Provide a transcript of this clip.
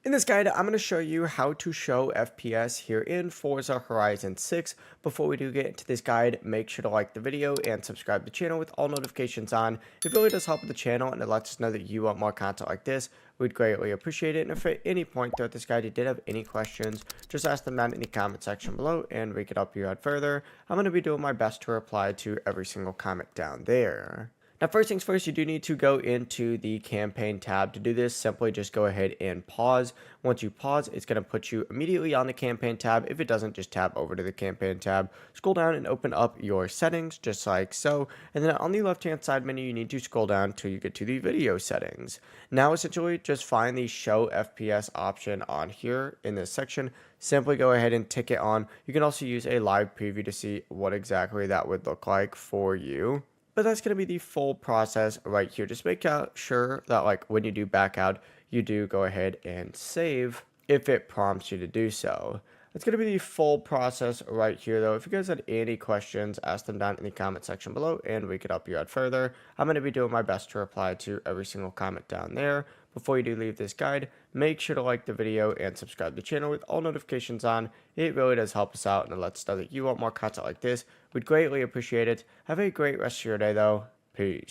In this guide, I'm going to show you how to show FPS here in Forza Horizon 6. Before we do get into this guide, make sure to like the video and subscribe to the channel with all notifications on. It really does help with the channel and it lets us know that you want more content like this. We'd greatly appreciate it. And if at any point throughout this guide you did have any questions, just ask them down in the comment section below and we could help you out further. I'm going to be doing my best to reply to every single comment down there. Now, first things first, you do need to go into the campaign tab. To do this, simply just go ahead and pause. Once you pause, it's going to put you immediately on the campaign tab. If it doesn't, just tab over to the campaign tab. Scroll down and open up your settings, just like so. And then on the left-hand side menu, you need to scroll down until you get to the video settings. Now, essentially, just find the Show FPS option on here in this section. Simply go ahead and tick it on. You can also use a live preview to see what exactly that would look like for you. But that's going to be the full process right here. Just make sure that like when you do back out, you do go ahead and save if it prompts you to do so. That's going to be the full process right here though. If you guys had any questions, ask them down in the comment section below and we could help you out further. I'm going to be doing my best to reply to every single comment down there. Before you do leave this guide, make sure to like the video and subscribe to the channel with all notifications on. It really does help us out and it lets us know that you want more content like this. We'd greatly appreciate it. Have a great rest of your day though. Peace.